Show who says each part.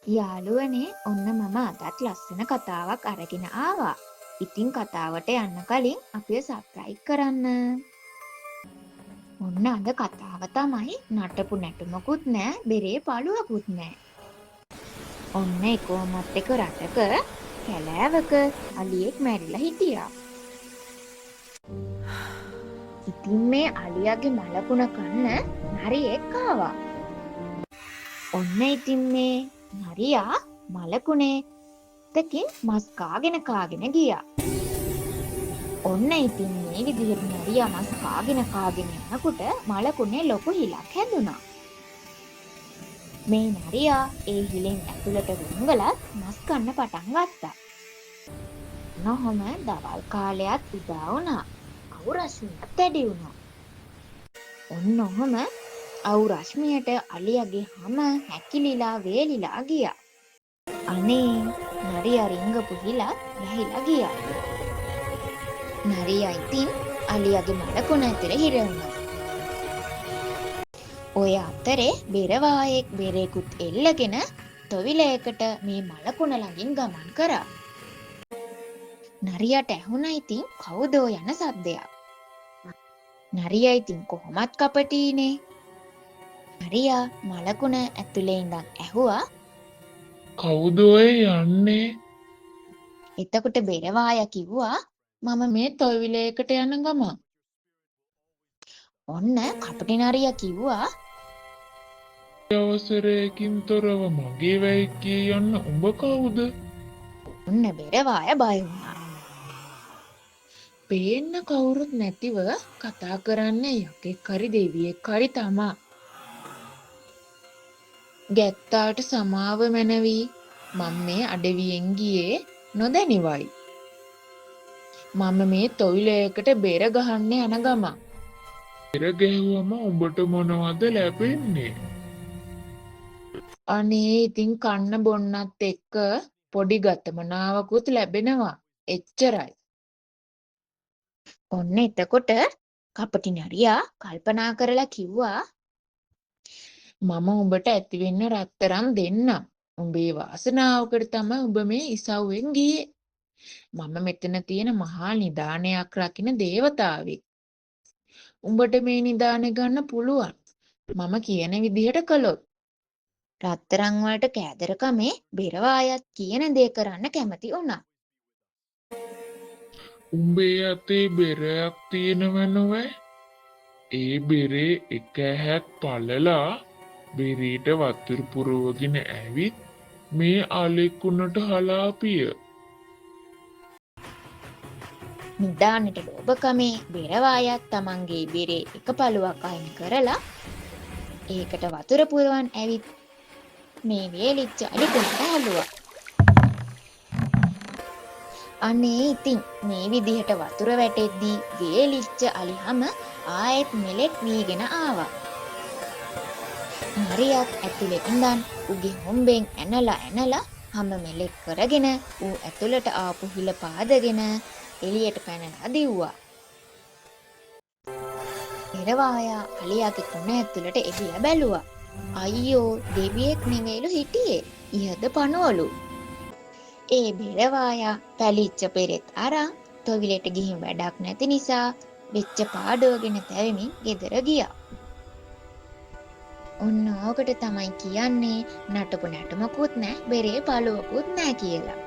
Speaker 1: යාළුවනේ ඔන්න මම අදත් ලස්සන කතාවක් අරගෙන ආවා. ඉතින් කතාවට යන්න කලින් අපිව සබ්ස්ක්‍රයිබ් කරන්න. ඔන්න අද කතාව තමයි නටපු නැටුමකුත් නෑ බෙරේ පළුවකුත් නෑ. ඔන්න එකෝමත් එක රටක කැලෑවක අලියෙක් මැරිලා හිටියා. ඉතින් මේ අලියාගේ මලකුණ කන්න නරියෙක් ආවා. ඔන්න ඉතින් මේ නරියා මලකුණේ තකින් මස් කාගෙන ගියා. ඔන්න ඉතින් මේ විදිහට නරියා මස් කාගෙන යනකොට මලකුණේ ලොකු හිලක් හැදුනා. මේ නරියා ඒ හිලෙන් ඇතුළට රුංගලත් මස් කන්න පටන් ගත්තා. නොහොම දවල් කාලයත් උදා වුණා. අවු රශ්මියත් වැඩි වුණා. ඔන්න ඔහොම අවු රශ්මියට අලියාගේ හැම හැකිලිලා වේලිලා ගියා. අනේ නරියා රිංගපු හිලත් වැහිලා ගියා. නරියා ඉතින් අලියාගේ මලකුණ ඇතුලේ හිර වුණා. ඔය අතරේ බෙරවායෙක් බෙරේකුත් එල්ලගෙන තොවිලයකට මේ මලකුණ ළඟින් ගමන් කරා. නරියාට ඇහුණා ඉතින් කවුදෝ යන සද්දයක්. නරියා ඉතින් කොහොමත් කපටීනේ. නරියා මලකුණ ඇතුලේ ඉඳන් ඇහුවා
Speaker 2: කවුද ඔය යන්නේ?
Speaker 1: එතකොට බෙරවායා කිව්වා මම මේ තොවිලයකට යන ගමන්. ඔන්න කපටි නරියා කිව්වා
Speaker 2: අවසරයකින් තොරව මගේ වැයිකේ යන්න උඹ කවුද?
Speaker 1: ඔන්න බෙරවායා බය වුණා. පේන්න කවුරුත් නැතිව කතා කරන්නේ යකෙක් හරි දෙවියෙක් හරි තමා. ගැත්තාට සමාව මැනවි. මම මේ අඩවියෙන් ගියේ නොදැනිවයි. මම මේ තොවිලයකට බෙර ගහන්න යන ගමන්.
Speaker 2: පෙර ගැහුවම උඹට මොනවද ලැබෙන්නේ?
Speaker 1: අනේ ඉතින් කන්න බොන්නත් එක්ක පොඩි ගතමනාවකුත් ලැබෙනවා. එච්චරයි. ඔන්න එතකොට කපටි නරියා කල්පනා කරලා කිව්වා මම උඹට ඇති වෙන්න රත්තරන් දෙන්නම්. උඹේ වාසනාවකට තමයි උඹ මේ ඉසව්වෙන් ගියේ. මම මෙතන තියෙන මහා නිදානයක් රකින්න දේවතාවෙක්. උඹට මේ නිදානෙ ගන්න පුළුවන්. මම කියන විදිහට කළොත්. රත්තරන් වලට කෑදරකමේ බෙරවායත් කියන දේ කරන්න කැමති වුණා.
Speaker 2: උඹේ අතේ බෙරයක් තියෙනව නොවැ? ඒ බෙරේ එක ඇහැක් පළලා බෙරේට වතුර පුරවගෙන ඇවිත් මේ අලෙකුණට හලාපිය.
Speaker 1: නිදානෙට ලෝභකමේ බෙරවායත් තමන්ගේ බෙරේ එක පළුවක් අයින් කරලා ඒකට වතුර පුරවන් ඇවිත් මේ වේලිච්ච අලිකුණට හැලුවා. අනේ ඉතින් මේ විදිහට වතුර වැටෙද්දී වේලිච්ච අලි හැම ආයෙත් මෙලෙක් වීගෙන ආවා. නරියත් ඇතුලේ ඉඳන් උගේ හොම්බෙන් ඇනලා හැම මෙලෙක් කරගෙන ඌ ඇතුළට ආපු හිල පාදගෙන එළියට පැනලා දිව්වා. බෙරවායා අලියාගේ කුණ ඇතුළට එබිලා බැලුවා. අයියෝ දෙවියෙක් නෙවෙයිලු හිටියේ. ඉහද පනවලු. ඒ බෙරවායා පැලිච්ච පෙරෙත් අරන් තොවිලට ගිහින් වැඩක් නැති නිසා වෙච්ච පාඩුවගෙන තැවෙමින් ගෙදර ගියා. ඔන්න ඕකට තමයි කියන්නේ නටපු නැටුමකුත් නෑ බෙරේ පළුවකුත් නෑ කියලා.